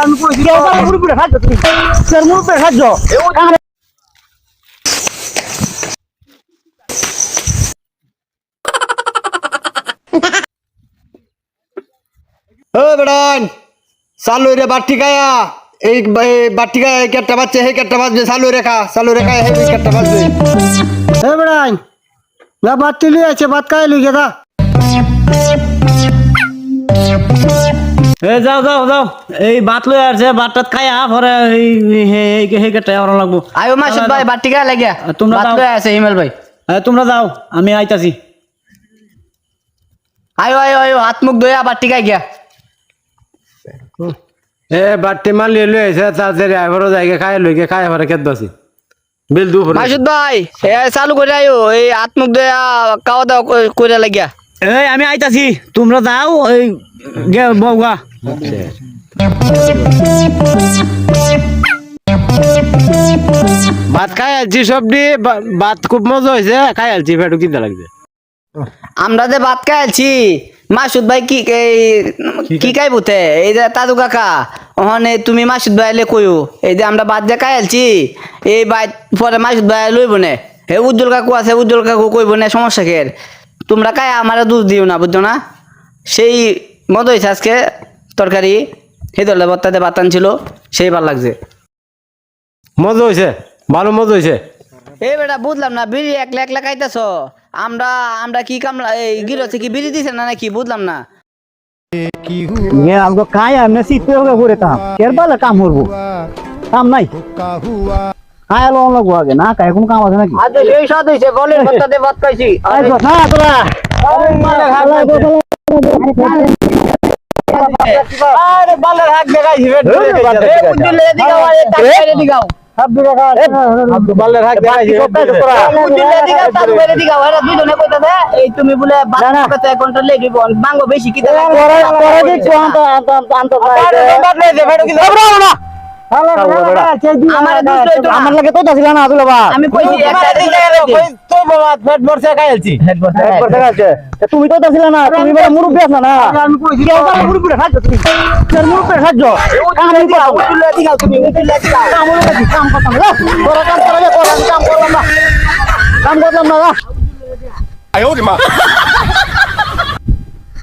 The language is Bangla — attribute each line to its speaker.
Speaker 1: আমি কইছি মুরুব্বিরে খাচ্ছ তুমি তোর মুরুব্বিরে খাচ্ছ
Speaker 2: ও বেড়ান চালু রে বাটি গায়া এই বাটি গায়া কেটটা বাজছে হে কেটটা বাজবে চালু রেখা হে কেটটা বাজবে
Speaker 1: এ বেড়াই না ভাত তুলি আছে ভাত খাই লই গেদা
Speaker 3: এ যাও যাও যাও এই ভাত লই আসছে ভাতটা খায়া পরে এই কেটে আওরা লাগবো
Speaker 4: আয়ো মাসুদ ভাই বাটি গায়ে লাগিয়া
Speaker 3: তোমরা
Speaker 4: ভাত
Speaker 3: যাও।
Speaker 4: লয়ে আছে হিমেল ভাই
Speaker 3: তোমরা যাও আমি আইতাছি
Speaker 4: আয়ো আয়ো আয়ো হাত মুখ ধোয়া বাটি গায়ে গিয়া
Speaker 5: এ বাটি মাল লিয়ে আইছে তাড়াতাড়ি আইবারও জায়গা খাই লইকে খাই আবার খেত বাসি বিল দুপুর
Speaker 4: মাসুদ ভাই এ চালু করে আয়ো এই হাত মুখ ধোয়া খাওয়া দাওয়া করে লাগিয়া
Speaker 3: এই আমি আইতাছি তোমরা যাও এই বউগা
Speaker 5: ভাত খাই আলছি সব দিয়ে ভাত খুব মজা হয়েছে খাই আলছি ফেটু কিনতে লাগছে
Speaker 4: আমরা যে ভাত খাইছি মাসুদ ভাই কি খাইবুতে এই যে দাদু কাকা ওখানে তুমি মাসুদ ভাই এলে কইও এই যে আমরা ভাত যে খাইছি এই ভাই পরে মাসুদ ভাই লইব নে হে উজ্জ্বল কাকু আছে উজ্জ্বল কাকু কইব না সমস্যা কের তোমরা খাই আমার দুধ দিও না বুঝছো না সেই মদ হয়েছে আজকে তরকারি সেই দলে বত্তাতে ভাত আনছিল সেই ভাল লাগছে
Speaker 5: মজা হয়েছে ভালো মজা হয়েছে
Speaker 4: এই বেটা বুঝলাম না বিড়ি একলা একলা খাইতেছ আমরা আমরা কি কামলা এই গিরছে কি বিড়ি দিছে না নাকি বুঝলাম না
Speaker 1: আমগো খাই আমনে সিটে হোগে করে তাম কের বালা কাম করবো কাম নাই খাই লো লাগবো আগে না খাই কোন কাম আছে নাকি
Speaker 4: আজ এই সাদ হইছে বলেন বত্তাতে ভাত খাইছি
Speaker 1: আইছো না তোরা
Speaker 4: আরে বালের হাত দেখাইছি এ উজ্জ্বল এদিকে আয় তাকে দিগাও
Speaker 5: বাল্লের হাত দেখাইছি
Speaker 4: উজ্জ্বল এদিকে তাকে বেরে দিগাও এরা দুজনে কইতাছে এই তুমি বলে ভাত খাইতে 1 ঘন্টা লেগে বাঙ্গো বেশি কি দেবে
Speaker 1: আমার লাগে তো দাছিল না আদুলা বা
Speaker 4: আমি কইছি একটা
Speaker 1: তুমি তো দাছিল না তুমি বড় মুরব্বি আছ না আমি কইছি মুরব্বিরে খাচ্ছ তুমি তোর মুরব্বিরে খাচ্ছ কাম দিও উঠলে দিগাও তুমি উঠলে দিগাও কাম হলো কি কাম করতাম না তোরা কাম করে কাম করলাম না কাম করলাম না
Speaker 2: 哎呦我的妈！